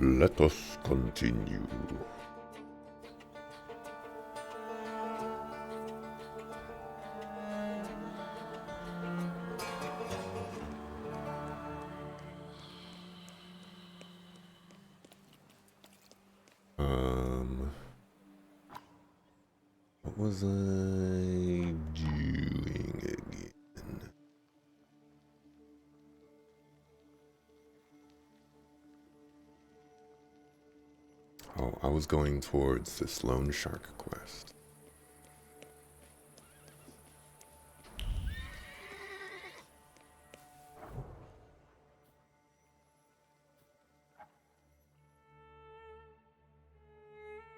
Let us continue. What was I doing again? Oh, I was going towards this loan shark quest.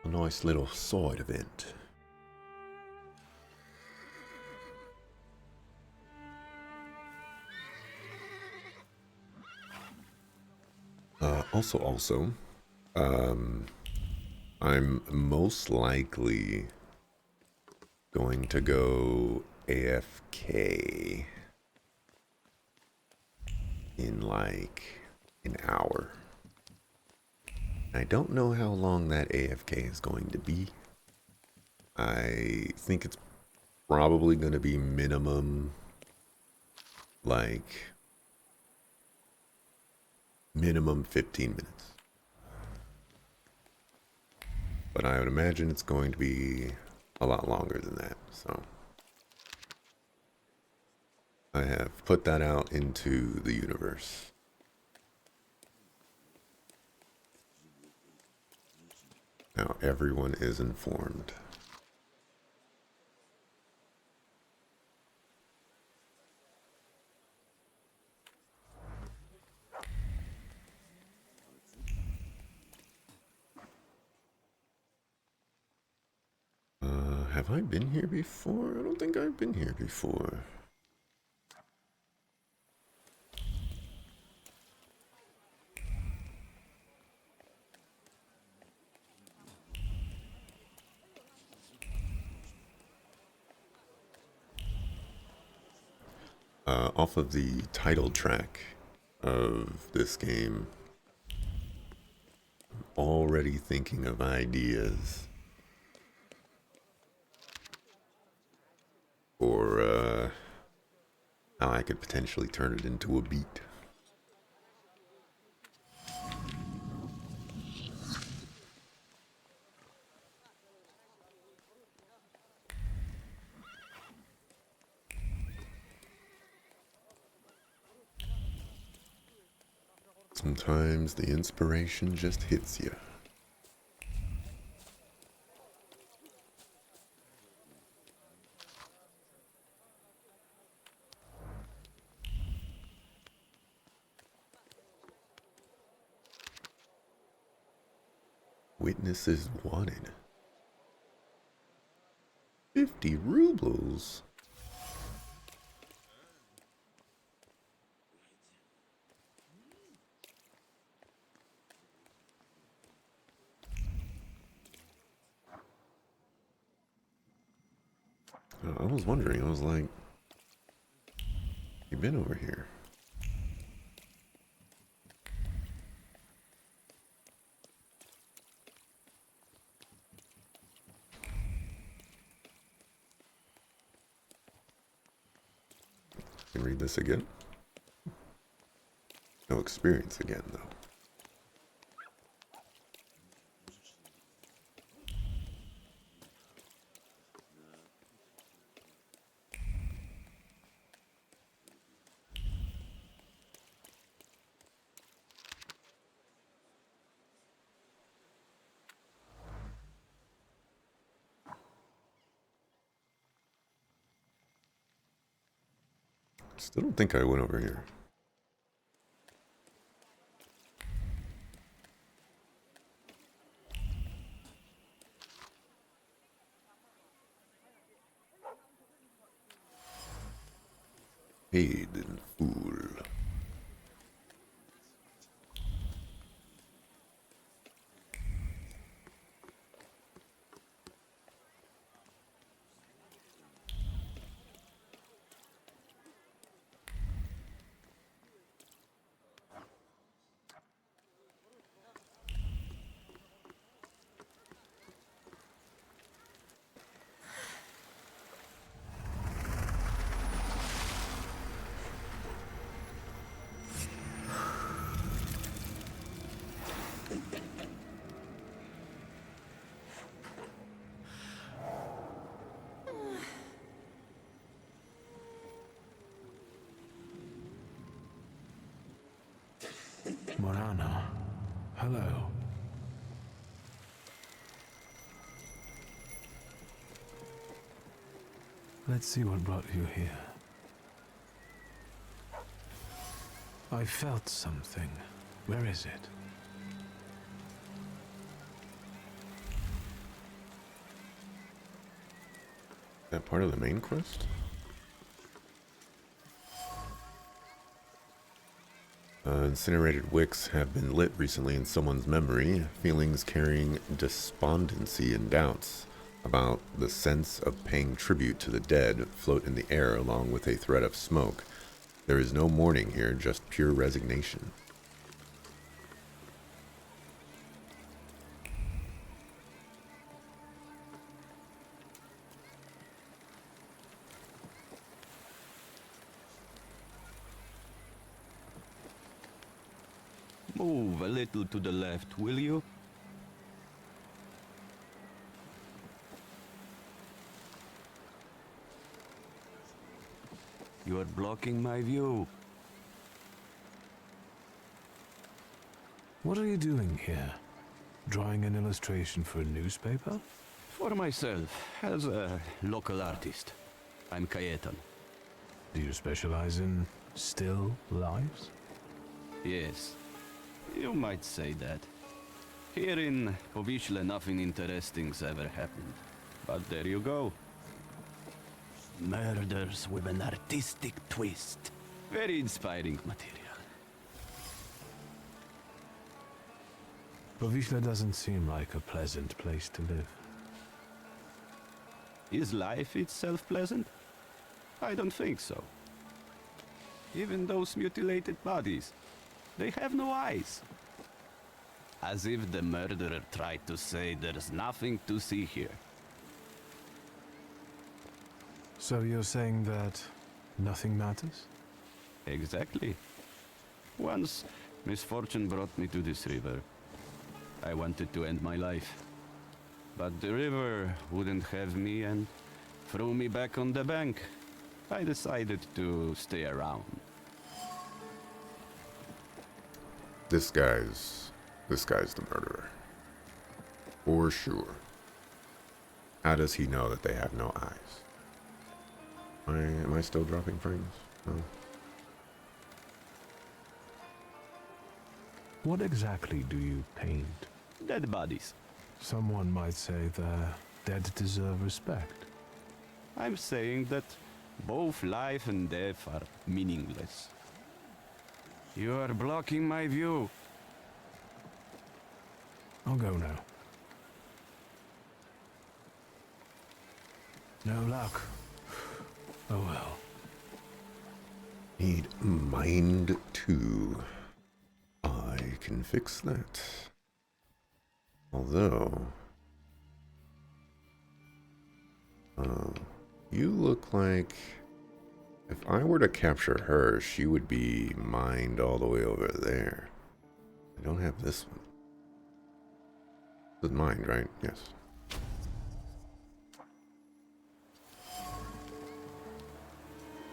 A nice little side event. Also, I'm most likely going to go AFK in like an hour. I don't know how long that AFK is going to be. I think it's probably going to be like, minimum 15 minutes. But I would imagine it's going to be a lot longer than that, so I have put that out into the universe. Now everyone is informed. Have I been here before? I don't think I've been here before. Off of the title track of this game, already thinking of ideas for how I could potentially turn it into a beat. Sometimes the inspiration just hits you. Witnesses wanted. 50 rubles? I was wondering, I was like, you've been over here. Can read this again. No experience again, though. Still don't think I went over here. Paid in full. Morana, hello. Let's see what brought you here. I felt something. Where is it? That part of the main quest? Incinerated wicks have been lit recently in someone's memory, feelings carrying despondency and doubts about the sense of paying tribute to the dead float in the air along with a thread of smoke. There is no mourning here, just pure resignation. Move a little to the left, will you? You are blocking my view. What are you doing here? Drawing an illustration for a newspaper? For myself, as a local artist. I'm Cayetan. Do you specialize in still lives? Yes, you might say that. Here in Povishla nothing interesting's ever happened. But there you go. Murders with an artistic twist. Very inspiring material. Povishla doesn't seem like a pleasant place to live. Is life itself pleasant? I don't think so. Even those mutilated bodies, they have no eyes. As if the murderer tried to say there's nothing to see here. So you're saying that nothing matters? Exactly. Once, misfortune brought me to this river. I wanted to end my life. But the river wouldn't have me and threw me back on the bank. I decided to stay around. This guy's the murderer. For sure. How does he know that they have no eyes? Am I still dropping frames? No. What exactly do you paint? Dead bodies. Someone might say the dead deserve respect. I'm saying that both life and death are meaningless. You are blocking my view. I'll go now. No luck. Oh well. Need mind 2. I can fix that. Although, you look like if I were to capture her, she would be mined all the way over there. I don't have this one. This is mined, right? Yes.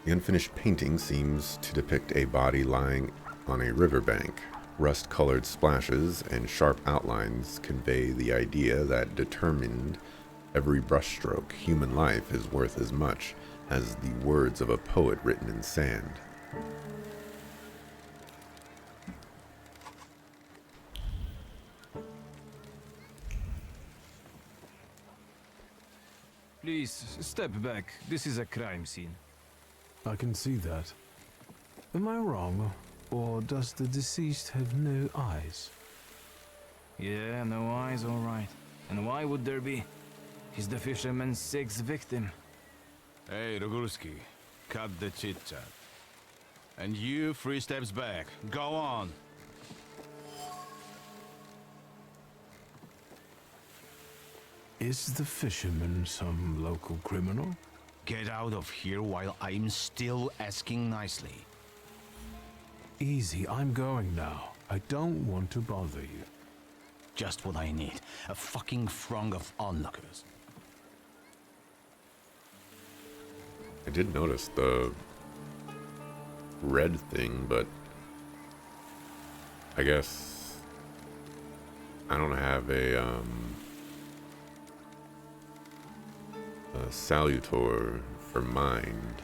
The unfinished painting seems to depict a body lying on a riverbank. Rust-colored splashes and sharp outlines convey the idea that determined every brushstroke, human life is worth as much as the words of a poet written in sand. Please, step back. This is a crime scene. I can see that. Am I wrong? Or does the deceased have no eyes? Yeah, no eyes, all right. And why would there be? He's the fisherman's sixth victim. Hey, Rogulski, cut the chit-chat. And you, 3 steps back. Go on. Is the fisherman some local criminal? Get out of here while I'm still asking nicely. Easy, I'm going now. I don't want to bother you. Just what I need. A fucking throng of onlookers. I did notice the red thing, but I guess I don't have a salutor for mind.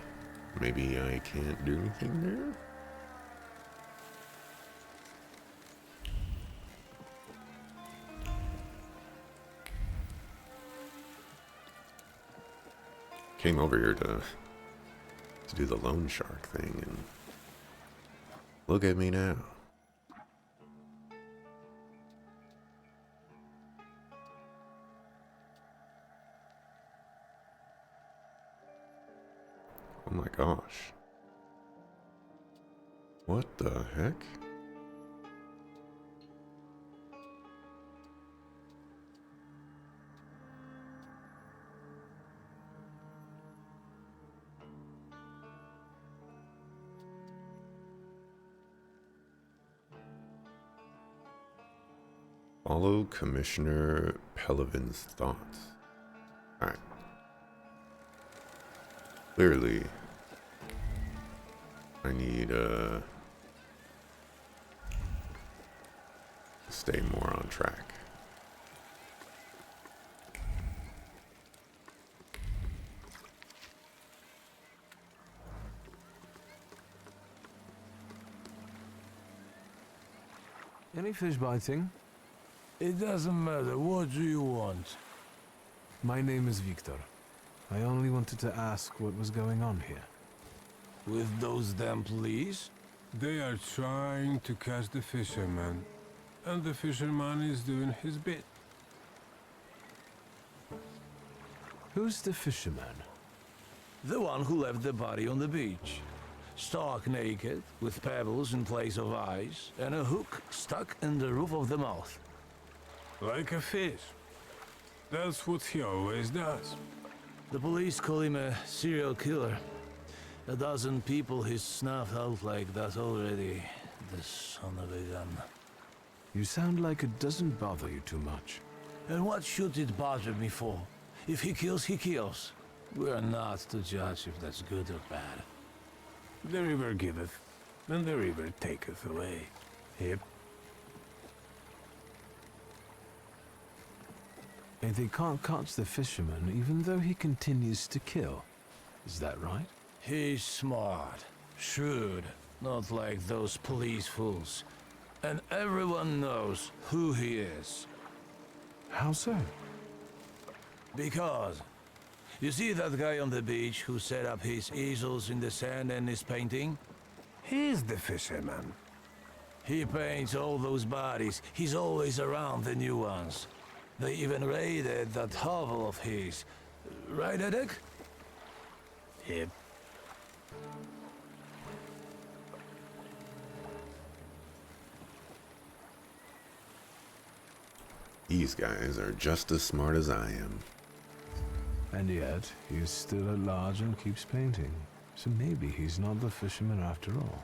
Maybe I can't do anything there? Came over here to do the loan shark thing, and look at me now. Oh my gosh. What the heck? Follow Commissioner Pelivan's thoughts. Alright. Clearly, I need to stay more on track. Any fish biting? It doesn't matter. What do you want? My name is Victor. I only wanted to ask what was going on here. With those damn police? They are trying to catch the fisherman, and the fisherman is doing his bit. Who's the fisherman? The one who left the body on the beach. Stark naked, with pebbles in place of eyes, and a hook stuck in the roof of the mouth. Like a fish. That's what he always does. The police call him a serial killer. A dozen people he's snuffed out like that already. The son of a gun. You sound like it doesn't bother you too much. And what should it bother me for? If he kills, he kills. We're not to judge if that's good or bad. The river giveth, and the river taketh away. Yep. And they can't catch the fisherman even though he continues to kill. Is that right? He's smart, shrewd, not like those police fools. And everyone knows who he is. How so? Because, you see that guy on the beach who set up his easels in the sand and is painting? He's the fisherman. He paints all those bodies. He's always around the new ones. They even raided that hovel of his. Right, Edek? Yep. These guys are just as smart as I am. And yet, he is still at large and keeps painting. So maybe he's not the fisherman after all.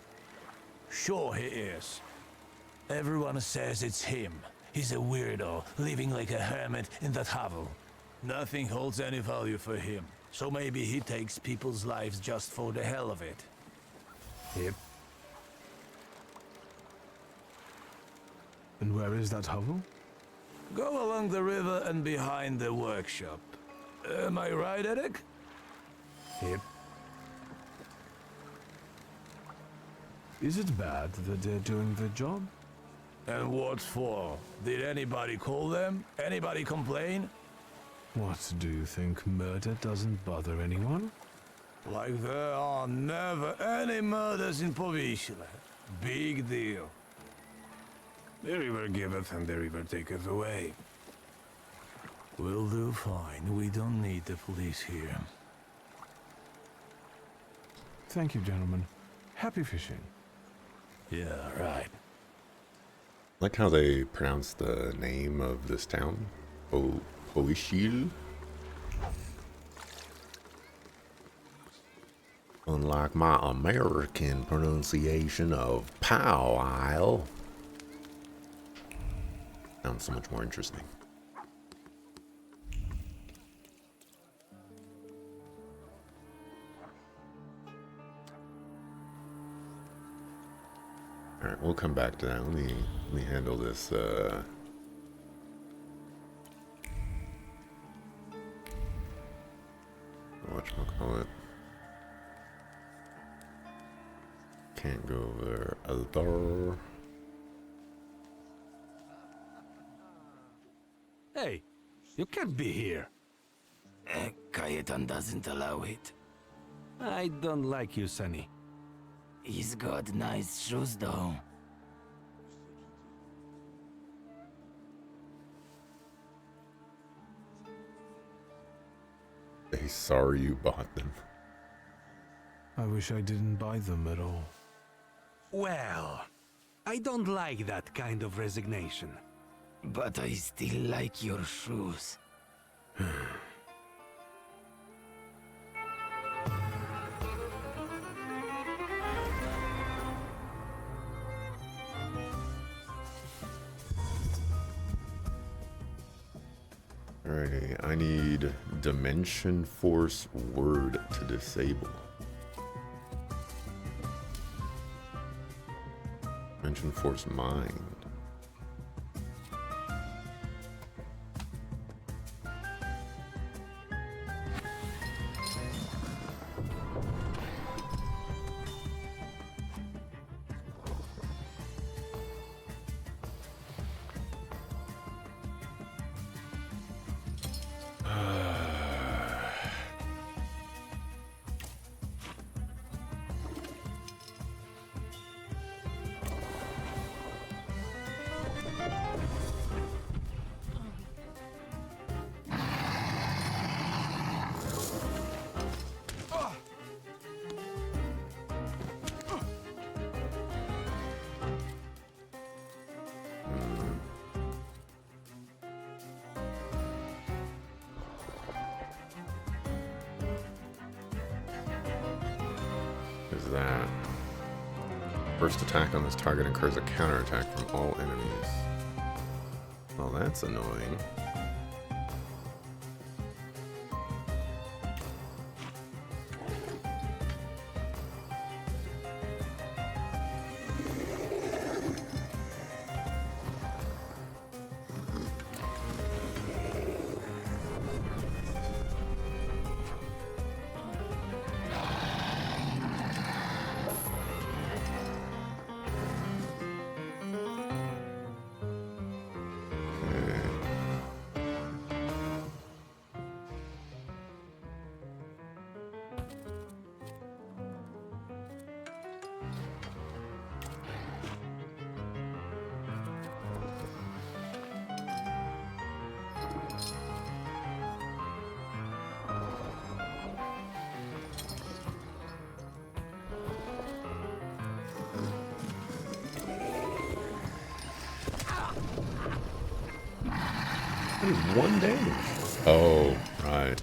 Sure he is. Everyone says it's him. He's a weirdo, living like a hermit in that hovel. Nothing holds any value for him. So maybe he takes people's lives just for the hell of it. Yep. And where is that hovel? Go along the river and behind the workshop. Am I right, Edek? Yep. Is it bad that they're doing the job? And what for? Did anybody call them? Anybody complain? What, do you think murder doesn't bother anyone? Like there are never any murders in Povishla. Big deal. The river giveth, and the river taketh away. We'll do fine. We don't need the police here. Thank you, gentlemen. Happy fishing. Yeah, right. Like how they pronounce the name of this town. Poishil. Unlike my American pronunciation of Pow Isle. Sounds so much more interesting. Alright, we'll come back to that. Let me handle this, whatchamacallit. Can't go over there. Hey, you can't be here. Cayetan doesn't allow it. I don't like you, Sonny. He's got nice shoes, though. Hey, sorry you bought them. I wish I didn't buy them at all. Well, I don't like that kind of resignation. But I still like your shoes. Alrighty, I need Dimension Force Word to disable. Dimension Force Mind. Is that first attack on this target incurs a counterattack from all enemies. Well, that's annoying. That is 1 damage. Oh, right.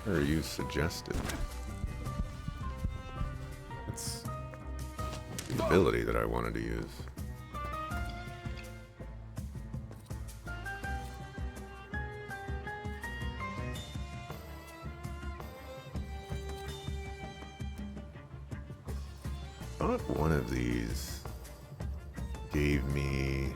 Or you suggested. That's the ability that I wanted to use. I thought one of these gave me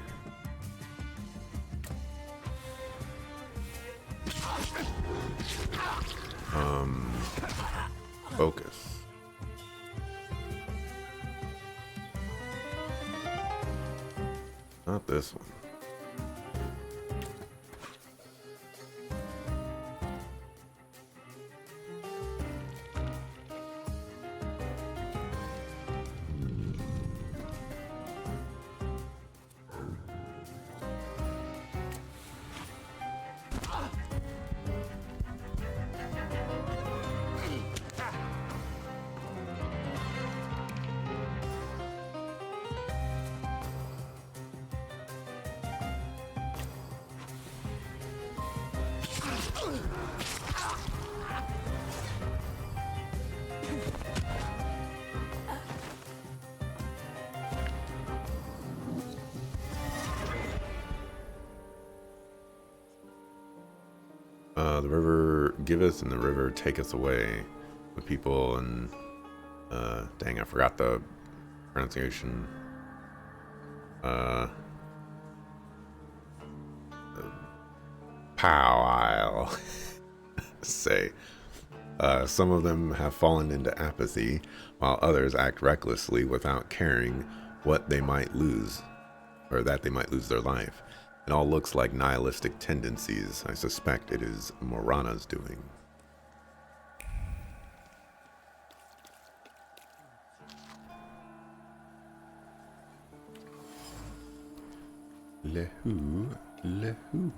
focus. Not this one. The river giveth and the river taketh away. The people and dang, I forgot the pronunciation. Pow, I'll say. Some of them have fallen into apathy, while others act recklessly without caring what they might lose, or that they might lose their life. It all looks like nihilistic tendencies. I suspect it is Morana's doing. Lehu, lehu.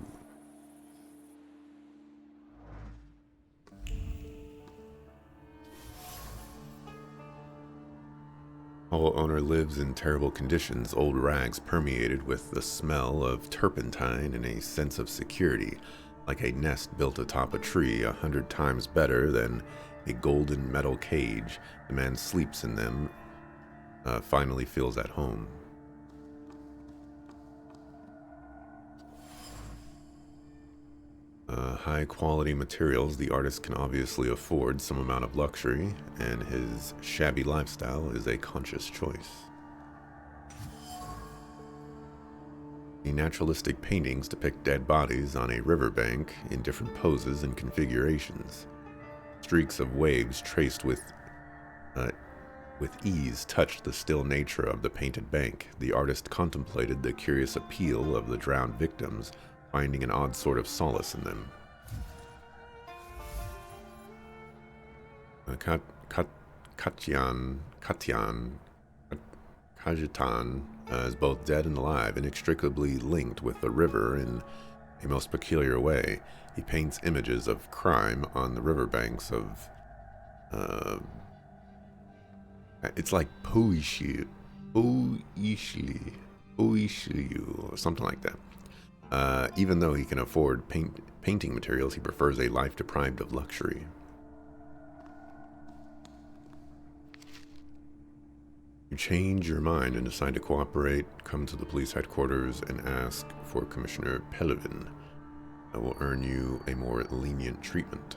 Hall owner lives in terrible conditions, old rags permeated with the smell of turpentine and a sense of security, like a nest built atop a tree 100 times better than a golden metal cage. The man sleeps in them, finally feels at home. High quality materials, the artist can obviously afford some amount of luxury, and his shabby lifestyle is a conscious choice. The naturalistic paintings depict dead bodies on a riverbank in different poses and configurations. Streaks of waves traced with ease touched the still nature of the painted bank. The artist contemplated the curious appeal of the drowned victims, finding an odd sort of solace in them. Kajitan is both dead and alive, inextricably linked with the river in a most peculiar way. He paints images of crime on the riverbanks of it's like Poishliu, or something like that. Even though he can afford painting materials, he prefers a life deprived of luxury. You change your mind and decide to cooperate, come to the police headquarters and ask for Commissioner Pelevin. I will earn you a more lenient treatment.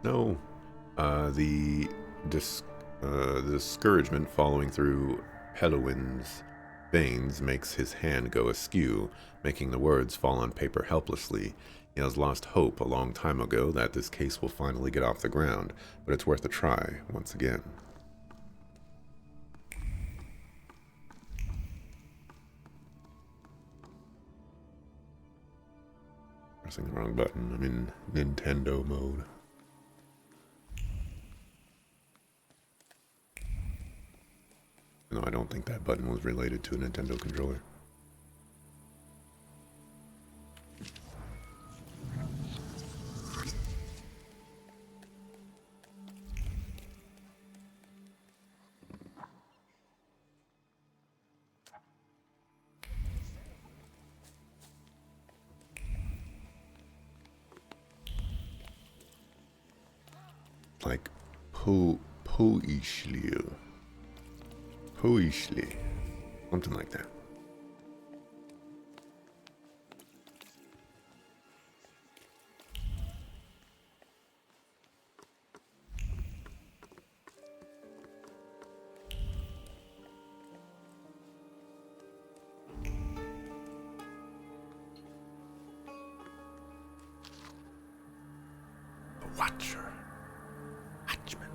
No. The discouragement following through Pelewin's veins makes his hand go askew, making the words fall on paper helplessly. He has lost hope a long time ago that this case will finally get off the ground, but it's worth a try once again. Pressing the wrong button. I'm in Nintendo mode. No, I don't think that button was related to a Nintendo controller. Like Poishliu. Poishli. Something like that. The Watcher. Watchman.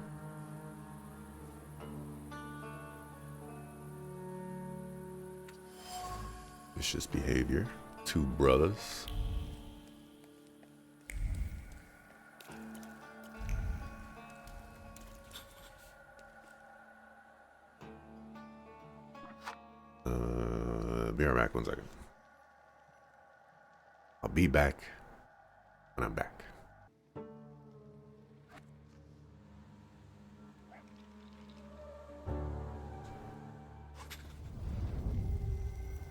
Vicious behavior. Two brothers. Be right back 1 second. I'll be back when I'm back.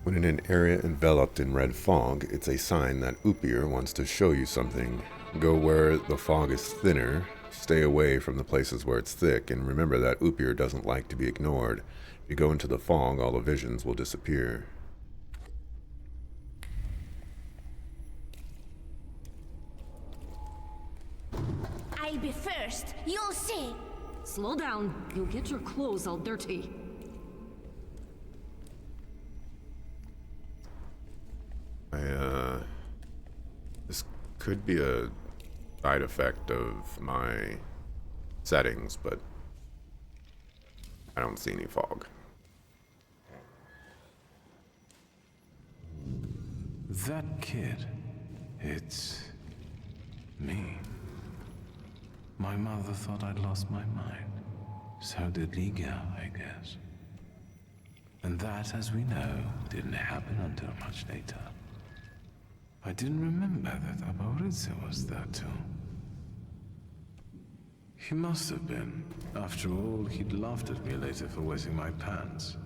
When in an area enveloped in red fog, it's a sign that Upir wants to show you something. Go where the fog is thinner, stay away from the places where it's thick, and remember that Upir doesn't like to be ignored. If you go into the fog, all the visions will disappear. first. You'll see. Slow down. You'll get your clothes all dirty. This could be a side effect of my settings, but I don't see any fog. That kid. It's me. My mother thought I'd lost my mind. So did Liga, I guess. And that, as we know, didn't happen until much later. I didn't remember that Aboritsa was there too. He must have been. After all, he'd laughed at me later for wetting my pants.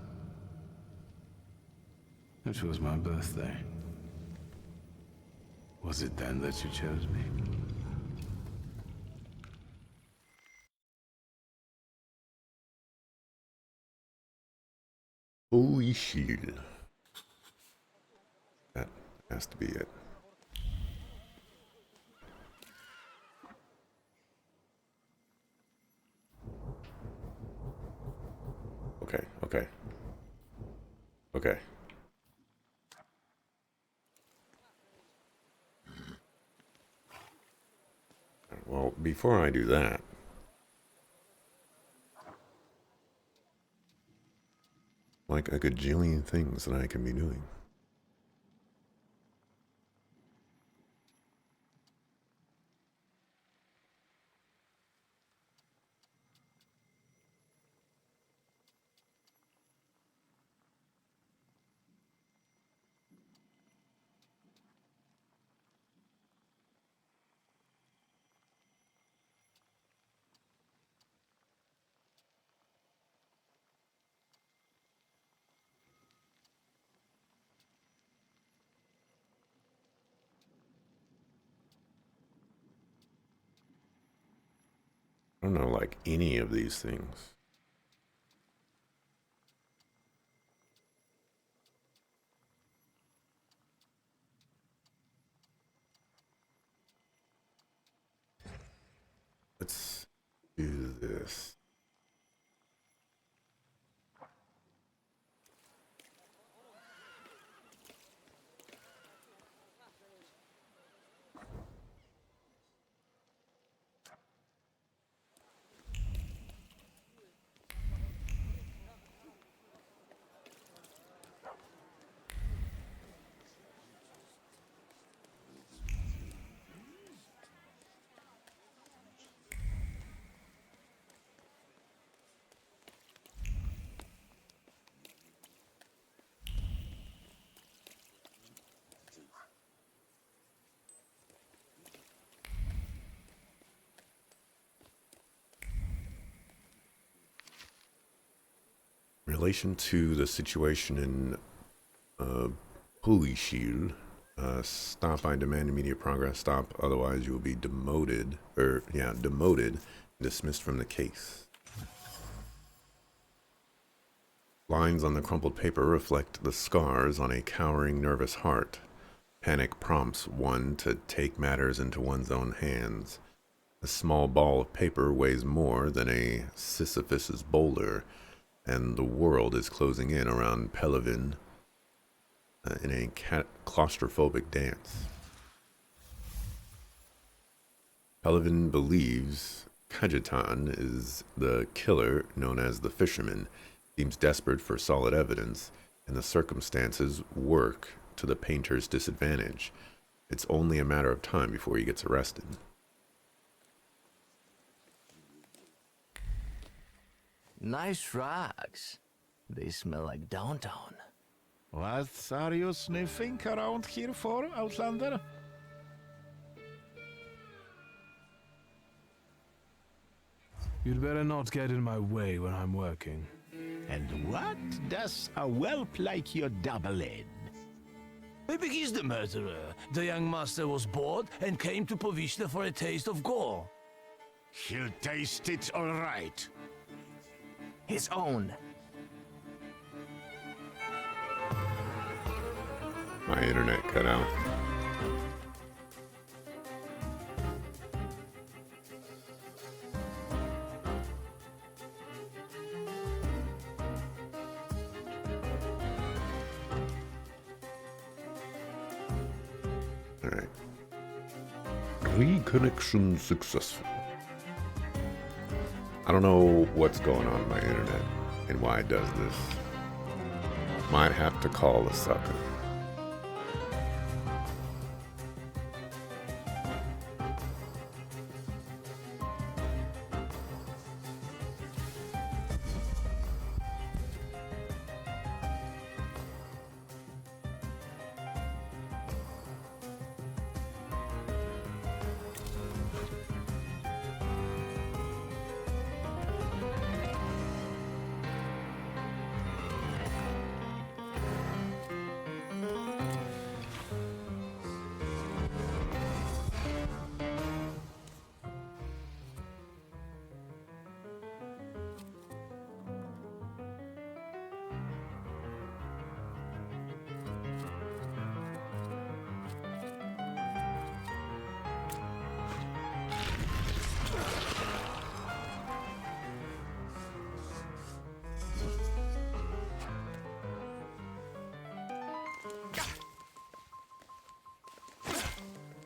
It was my birthday. Was it then that you chose me? Holy shield. That has to be it. Okay. Okay. Well, before I do that, like a gajillion things that I can be doing. I don't know, like any of these things. Let's do this. In relation to the situation in Holy Shield, stop, I demand immediate progress. Stop, otherwise you will be demoted, demoted, dismissed from the case. Lines on the crumpled paper reflect the scars on a cowering, nervous heart. Panic prompts one to take matters into one's own hands. A small ball of paper weighs more than a Sisyphus's boulder, and the world is closing in around Pelevin in a claustrophobic dance. Pelevin believes Kajetan is the killer known as the Fisherman, seems desperate for solid evidence, and the circumstances work to the painter's disadvantage. It's only a matter of time before he gets arrested. Nice rugs. They smell like downtown. What are you sniffing around here for, Outlander? You'd better not get in my way when I'm working. And what does a whelp like you double in? Maybe he's the murderer. The young master was bored and came to Povishna for a taste of gore. He'll taste it all right. His own. My internet cut out. Reconnection successful. I don't know what's going on with my internet and why it does this. Might have to call a sucker.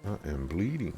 I am bleeding.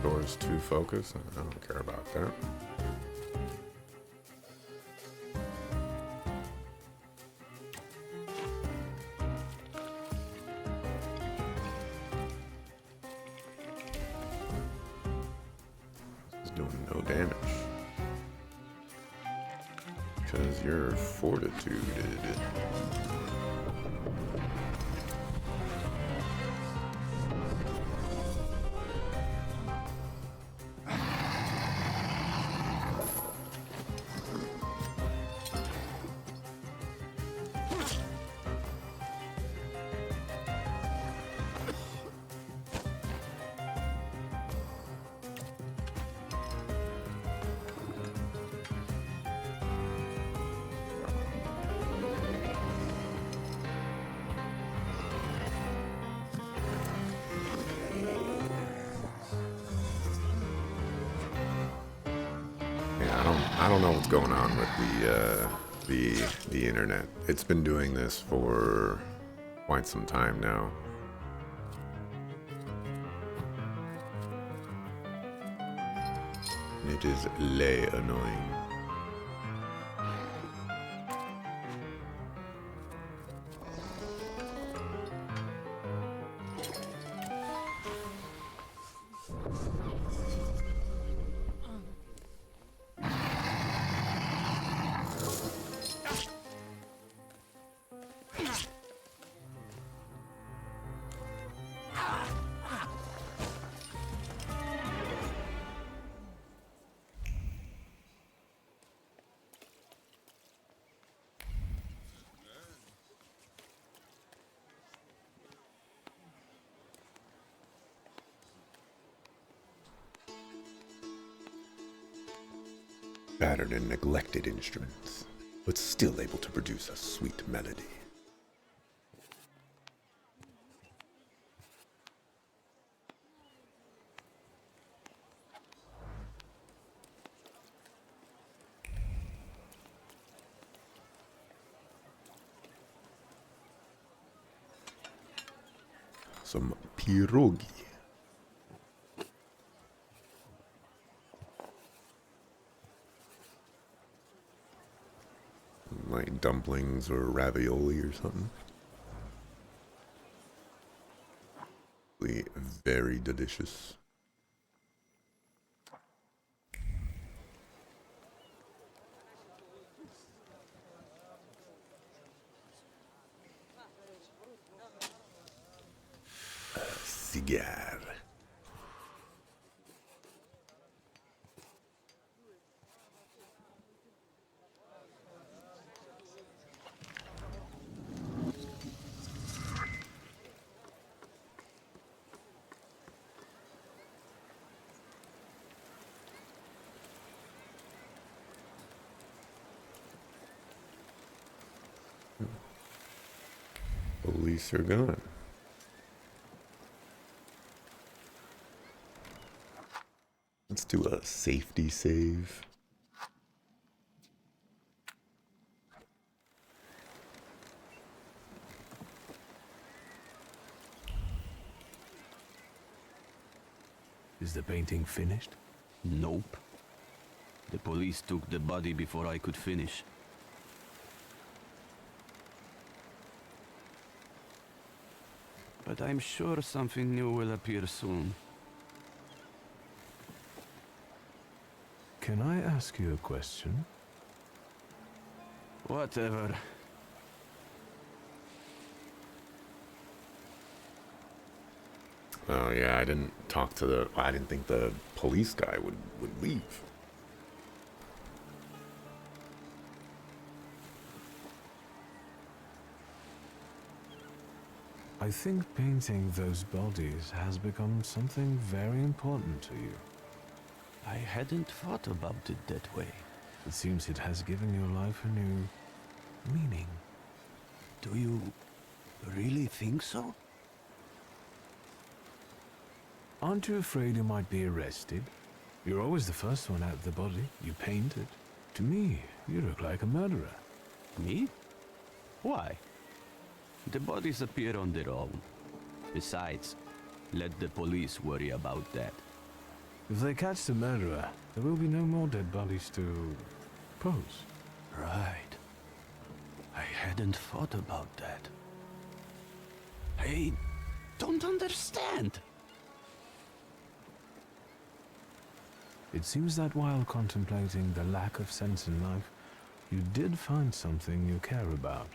Doors to focus. I don't care about that. It's doing no damage. Because you're fortitude. I don't know what's going on with the internet. It's been doing this for quite some time now. It is lay annoying. Battered and neglected instruments, but still able to produce a sweet melody. Some pierogi. Like dumplings or ravioli or something. Very delicious. cigar. Police are gone. Let's do a safety save. Is the painting finished? Nope. The police took the body before I could finish. But I'm sure something new will appear soon. Can I ask you a question? Whatever. Oh yeah, I didn't talk to the. I didn't think the police guy would leave. I think painting those bodies has become something very important to you. I hadn't thought about it that way. It seems it has given your life a new meaning. Do you really think so? Aren't you afraid you might be arrested? You're always the first one out the body. You painted. To me, you look like a murderer. Me? Why? The bodies appear on their own. Besides, let the police worry about that. If they catch the murderer, there will be no more dead bodies to pose. Right. I hadn't thought about that. I don't understand. It seems that while contemplating the lack of sense in life, you did find something you care about.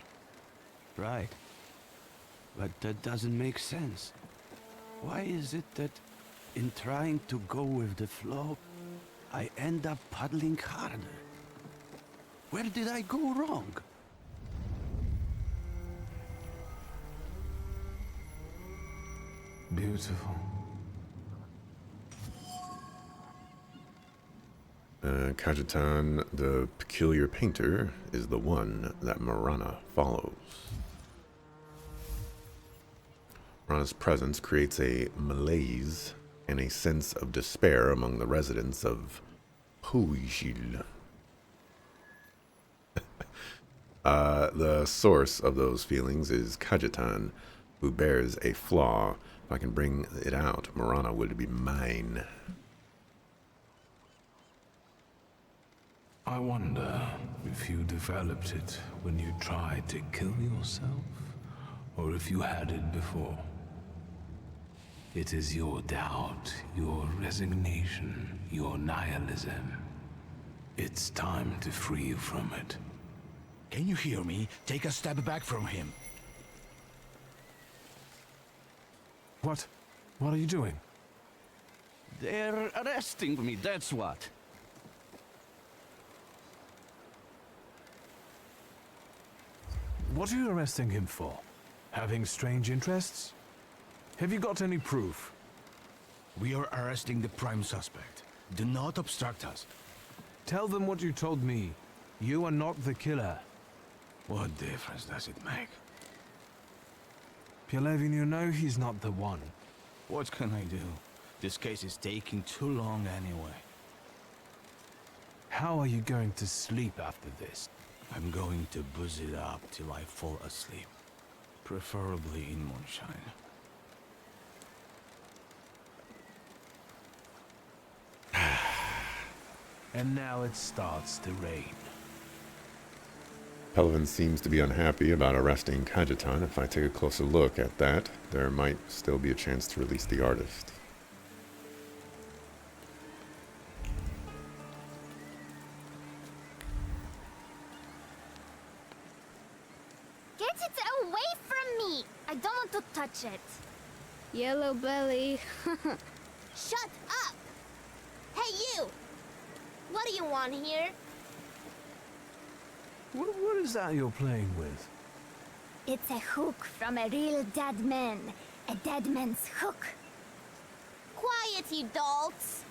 Right. But that doesn't make sense. Why is it that in trying to go with the flow, I end up paddling harder? Where did I go wrong? Beautiful. Kajitan, the peculiar painter, is the one that Marana follows. Marana's presence creates a malaise and a sense of despair among the residents of Poishil. The source of those feelings is Kajitan, who bears a flaw. If I can bring it out, Marana would be mine. I wonder if you developed it when you tried to kill yourself, or if you had it before. It is your doubt, your resignation, your nihilism. It's time to free you from it. Can you hear me? Take a step back from him. What? What are you doing? They're arresting me, that's what. What are you arresting him for? Having strange interests? Have you got any proof? We are arresting the prime suspect. Do not obstruct us. Tell them what you told me. You are not the killer. What difference does it make? Pielevin, you know he's not the one. What can I do? This case is taking too long anyway. How are you going to sleep after this? I'm going to booze it up till I fall asleep. Preferably in moonshine. And now it starts to rain. Pelivan seems to be unhappy about arresting Kajitan. If I take a closer look at that, there might still be a chance to release the artist. Get it away from me! I don't want to touch it. Yellow belly. Shut up! Hey, you! What do you want here? What is that you're playing with? It's a hook from a real dead man. A dead man's hook. Quiet, you dolts!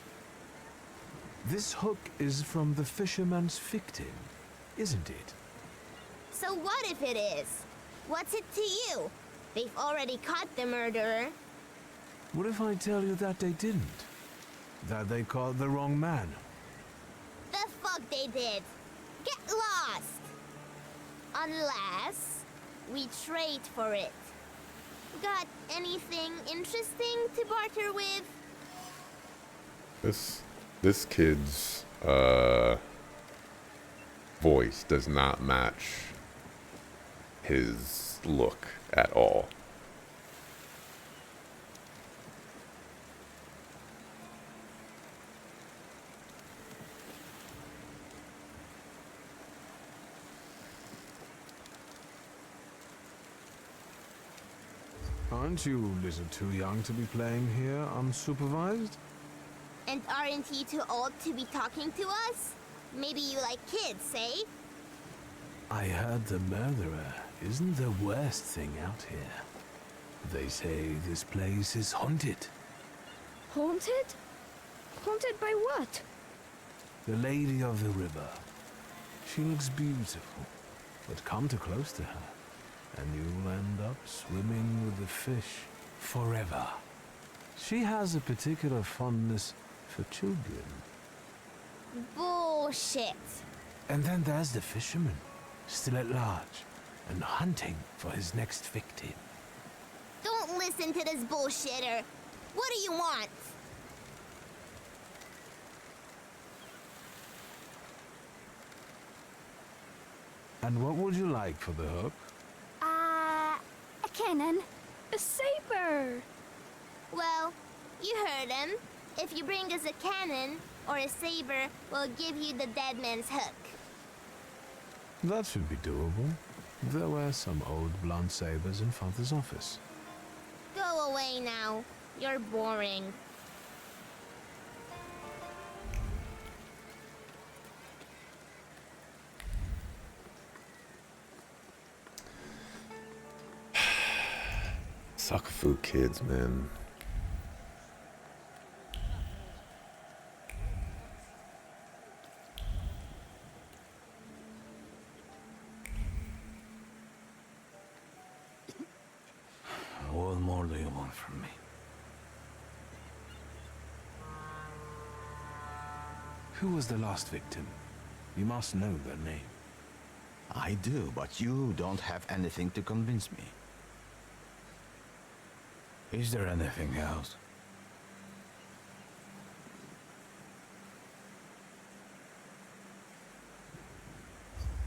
This hook is from the fisherman's victim, isn't it? So what if it is? What's it to you? They've already caught the murderer. What if I tell you that they didn't? That they caught the wrong man? The fuck they did? Get lost! Unless we trade for it. Got anything interesting to barter with? This kid's voice does not match his look at all. Aren't you a little too young to be playing here unsupervised? And aren't you too old to be talking to us? Maybe you like kids, eh? I heard the murderer isn't the worst thing out here. They say this place is haunted. Haunted? Haunted by what? The Lady of the River. She looks beautiful, but come too close to her, and you'll end up swimming with the fish forever. She has a particular fondness for children. Bullshit. And then there's the fisherman, still at large, and hunting for his next victim. Don't listen to this bullshitter. What do you want? And what would you like for the hook? A cannon. A saber. Well, you heard him. If you bring us a cannon or a saber, we'll give you the dead man's hook. That should be doable. There were some old blunt sabers in Father's office. Go away now. You're boring. Sucker food kids, man. What more do you want from me? Who was the last victim? You must know their name. I do, but you don't have anything to convince me. Is there anything else?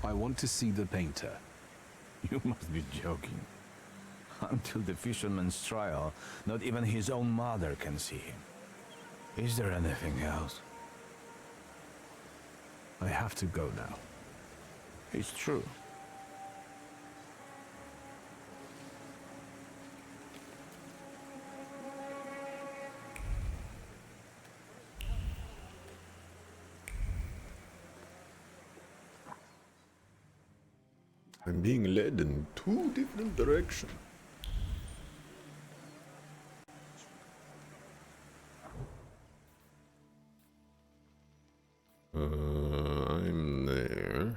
I want to see the painter. You must be joking. Until the fisherman's trial, not even his own mother can see him. Is there anything else? I have to go now. It's true. I'm being led in two different directions. I'm there.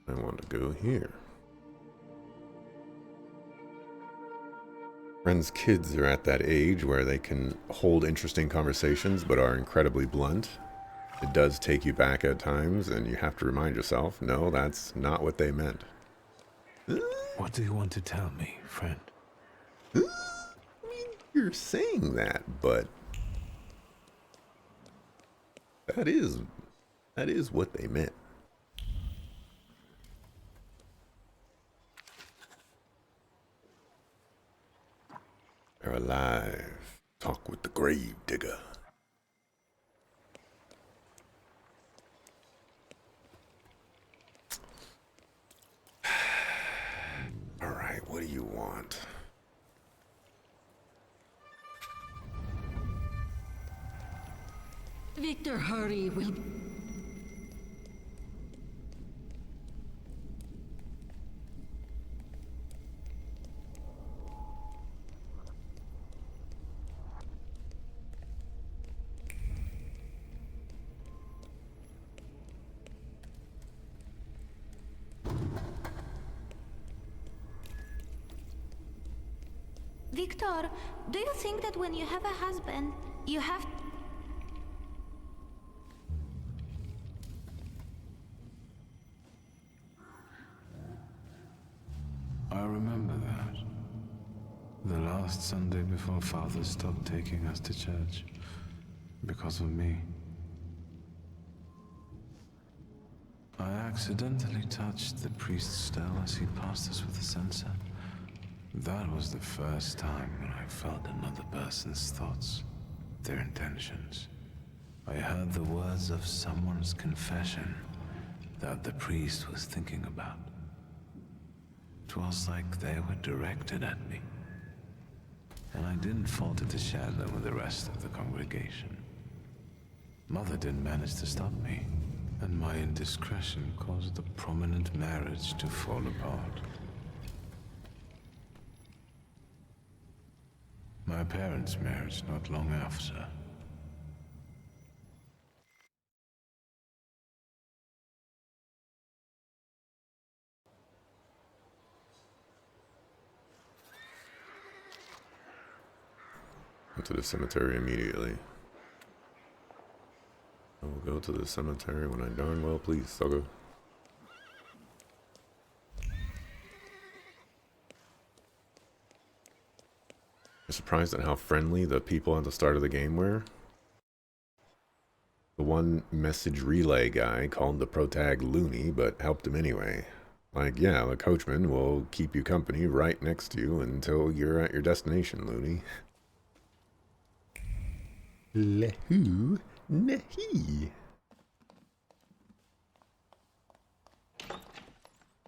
I want to go here. Friends' kids are at that age where they can hold interesting conversations but are incredibly blunt. It does take you back at times, and you have to remind yourself, no, that's not what they meant. What do you want to tell me, friend? I mean, you're saying that, but that is what they meant. They're alive. Talk with the grave digger. All right, what do you want. Victor, hurry. We'll... Victor, do you think that when you have a husband, you have... I remember that. The last Sunday before Father stopped taking us to church. Because of me. I accidentally touched the priest's stele as he passed us with a censer. That was the first time when I felt another person's thoughts, their intentions. I heard the words of someone's confession that the priest was thinking about. It was like they were directed at me. And I didn't falter to share them with the rest of the congregation. Mother didn't manage to stop me, and my indiscretion caused the prominent marriage to fall apart. My parents' marriage not long after. Go to the cemetery immediately. I will go to the cemetery when I darn well please, Sogo. I'm surprised at how friendly the people at the start of the game were. The one message relay guy called the protag loony, but helped him anyway. Like, yeah, the coachman will keep you company right next to you until you're at your destination, loony. Lehu Nehi.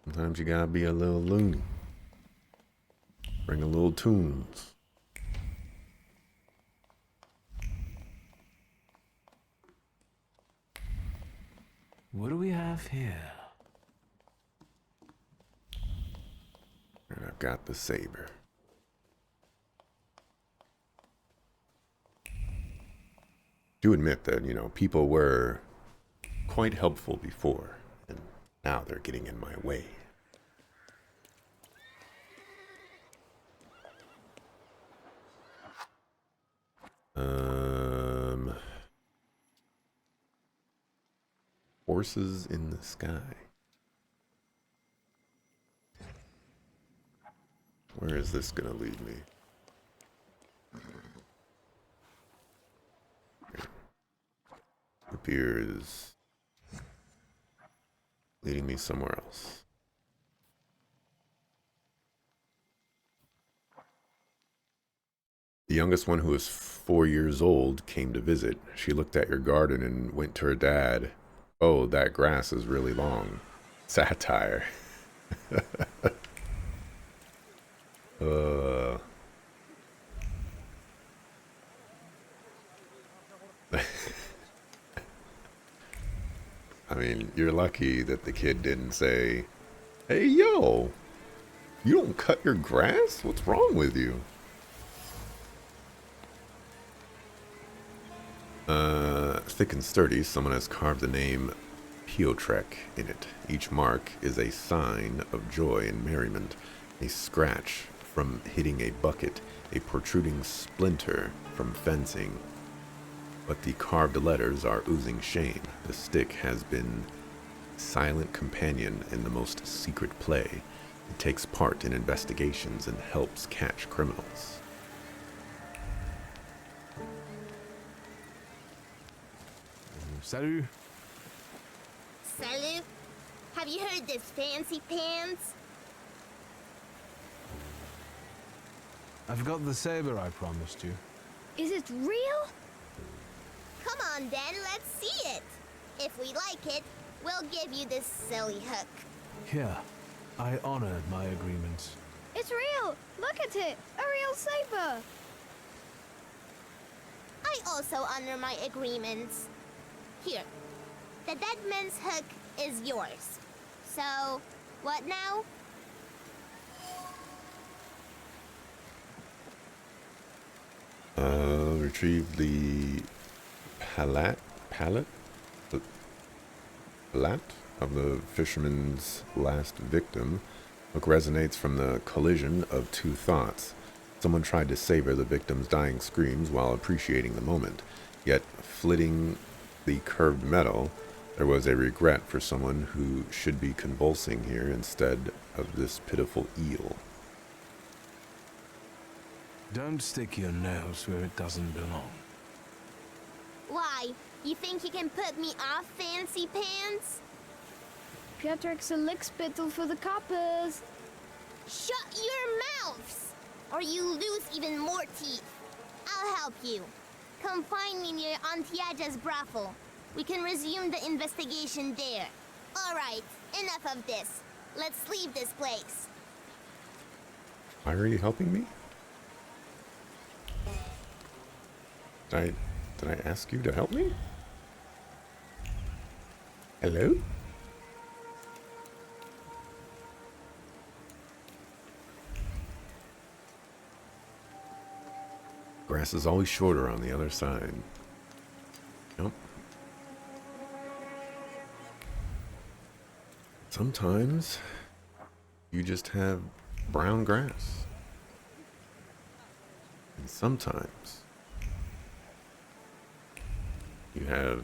Sometimes you gotta be a little loony. Bring a little tunes. What do we have here? And I've got the saber. Do admit that, you know, people were quite helpful before, and now they're getting in my way. Horses in the sky. Where is this gonna lead me? Appears leading me somewhere else. The youngest one, who was 4 years old, came to visit. She looked at your garden and went to her dad. Oh, that grass is really long. Satire. I mean, you're lucky that the kid didn't say, "Hey, yo, you don't cut your grass? What's wrong with you?" Thick and sturdy, someone has carved the name Piotrek in it. Each mark is a sign of joy and merriment. A scratch from hitting a bucket, a protruding splinter from fencing. But the carved letters are oozing shame. The stick has been silent companion in the most secret play. It takes part in investigations and helps catch criminals. Salut. Salut. Have you heard this fancy pants? I've got the saber I promised you. Is it real? Come on then, let's see it. If we like it, we'll give you this silly hook. Here, I honor my agreement. It's real! Look at it! A real saber! I also honor my agreements. Here, the dead man's hook is yours. So, what now? Retrieve the pallet of the fisherman's last victim. Hook resonates from the collision of two thoughts. Someone tried to savor the victim's dying screams while appreciating the moment, yet flitting the curved metal, there was a regret for someone who should be convulsing here instead of this pitiful eel. Don't stick your nose where it doesn't belong. Why? You think you can put me off, fancy pants? Piotr's a lickspittle for the coppers. Shut your mouths! Or you lose even more teeth. I'll help you. Come find me near Antiaja's brothel. We can resume the investigation there. Alright, enough of this. Let's leave this place. Why are you helping me? Did I ask you to help me? Hello? Grass is always shorter on the other side. Yep. Sometimes you just have brown grass. And sometimes you have,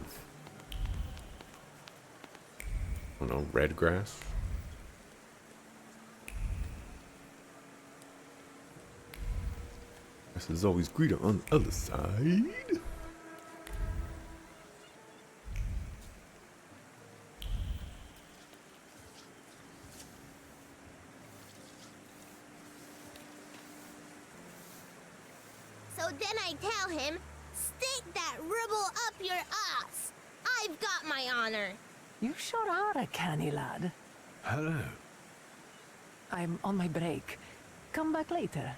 I don't know, red grass. Grass is always greener on the other side. So then I tell him, stick that rubble up your ass. I've got my honor. You sure are a canny lad. Hello. I'm on my break. Come back later.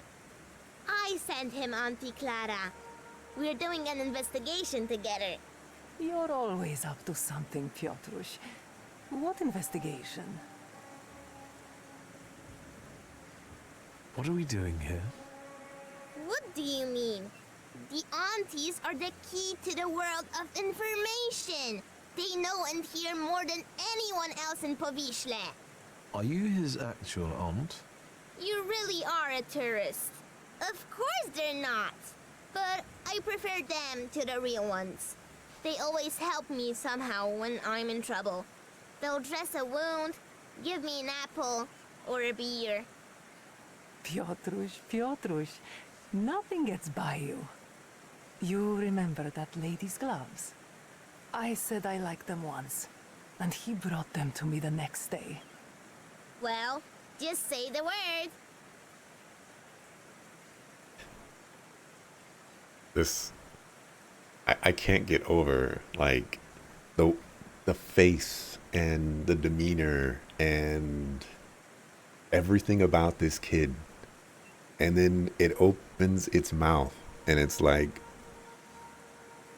I sent him, Auntie Clara. We're doing an investigation together. You're always up to something, Piotruś. What investigation? What are we doing here? What do you mean? The aunties are the key to the world of information. They know and hear more than anyone else in Powiśle. Are you his actual aunt? You really are a tourist. Of course they're not. But I prefer them to the real ones. They always help me somehow when I'm in trouble. They'll dress a wound, give me an apple, or a beer. Piotruś, nothing gets by you. You remember that lady's gloves? I said I liked them once, and he brought them to me the next day. Well, just say the word. This, I can't get over, like, the face and the demeanor and everything about this kid. And then it opens its mouth and it's like,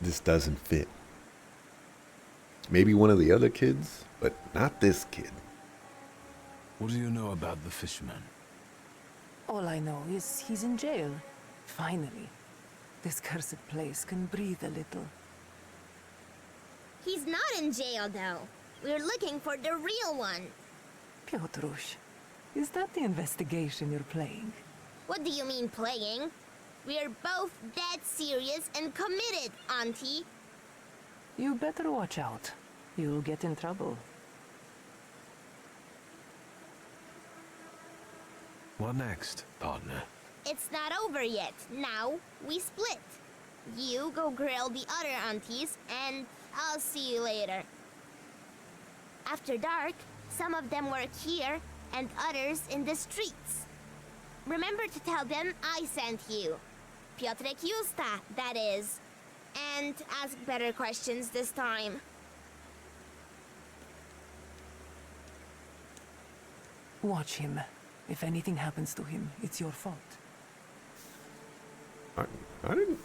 this doesn't fit. Maybe one of the other kids, but not this kid. What do you know about the fisherman? All I know is he's in jail. Finally. This cursed place can breathe a little. He's not in jail, though. We're looking for the real one. Piotruś, is that the investigation you're playing? What do you mean, playing? We're both dead serious and committed, Auntie. You better watch out. You'll get in trouble. What next, partner? It's not over yet. Now, we split. You go grill the other aunties, and I'll see you later. After dark, some of them work here, and others in the streets. Remember to tell them I sent you. Piotrek Justa, that is. And ask better questions this time. Watch him. If anything happens to him, it's your fault. I didn't...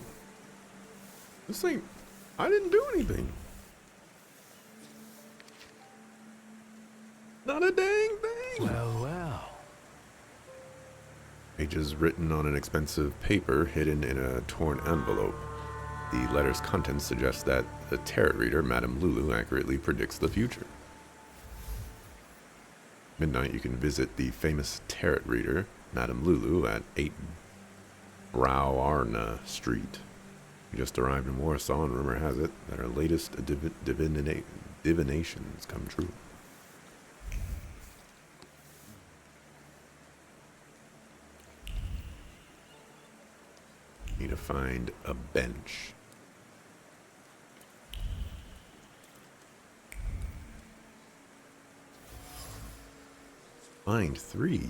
This ain't... I didn't do anything. Not a dang thing. Well, well. Pages written on an expensive paper hidden in a torn envelope. The letter's contents suggest that the tarot reader, Madame Lulu, accurately predicts the future. Midnight, you can visit the famous tarot reader, Madame Lulu, at 8 Browarna Street. We just arrived in Warsaw, and rumor has it that our latest divinations come true. Need to find a bench. Find 3.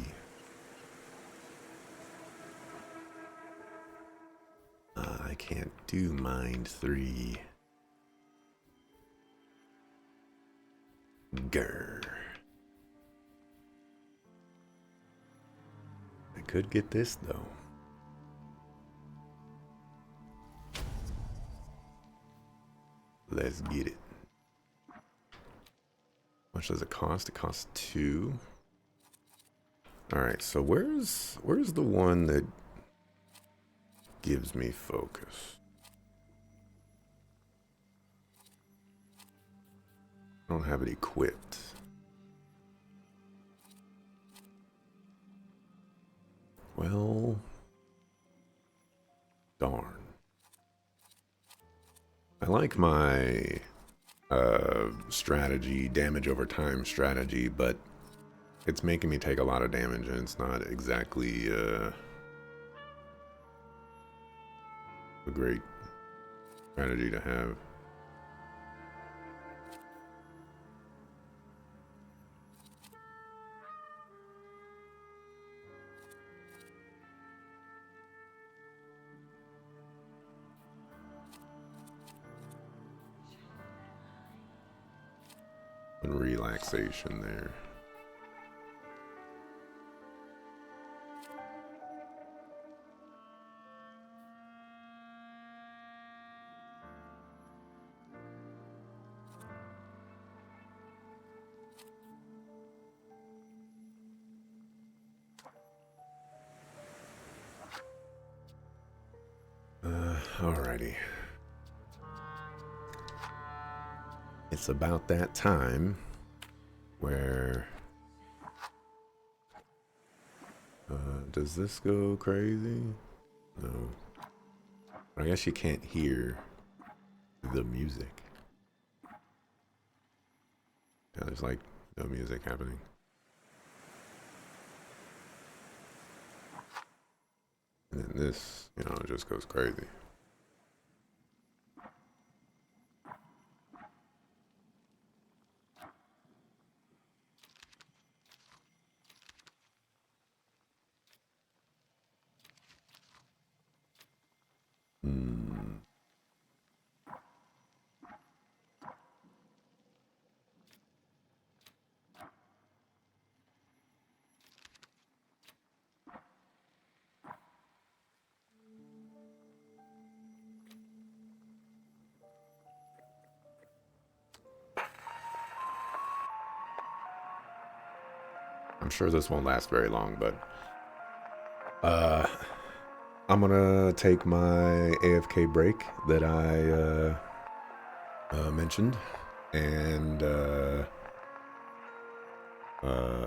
I can't do mind 3. Grr. I could get this though. Let's get it. How much does it cost? It costs 2. Alright, so where's the one that gives me focus? I don't have it equipped. Well, darn. I like my strategy, damage over time strategy, but it's making me take a lot of damage, and it's not exactly a great strategy to have. And relaxation there. Alrighty. It's about that time where does this go crazy? No. I guess you can't hear the music. Yeah, there's like no music happening. And then this, you know, it just goes crazy. I'm sure this won't last very long, but I'm gonna take my AFK break that I mentioned, and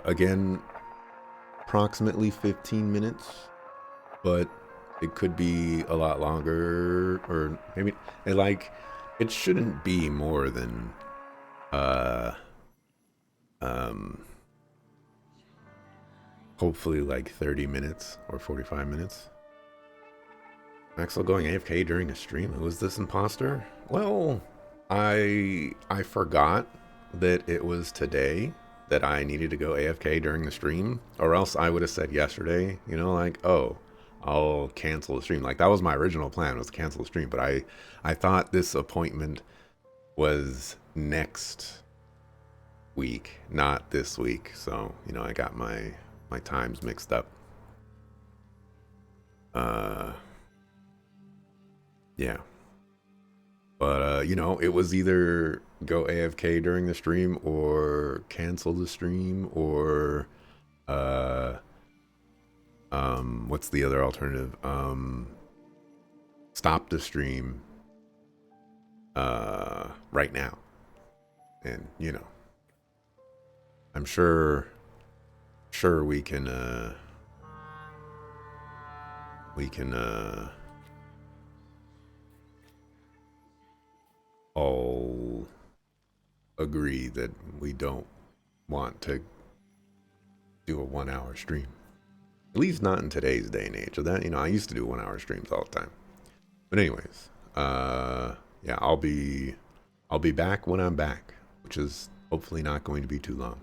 again, approximately 15 minutes, but it could be a lot longer, or maybe it shouldn't be more than hopefully like 30 minutes or 45 minutes. Maxwell going AFK during a stream? Who is this imposter? Well, I forgot that it was today that I needed to go AFK during the stream, or else I would have said yesterday, you know, like, oh, I'll cancel the stream. Like, that was my original plan, was to cancel the stream, but I thought this appointment was next week, not this week. So, you know, I got my my time's mixed up. Yeah. But, you know, it was either go AFK during the stream or cancel the stream or, what's the other alternative? Stop the stream, right now. And, you know, I'm sure we can, all agree that we don't want to do a 1 hour stream. At least not in today's day and age. So that, you know, I used to do 1 hour streams all the time. But anyways, yeah, I'll be back when I'm back, which is hopefully not going to be too long.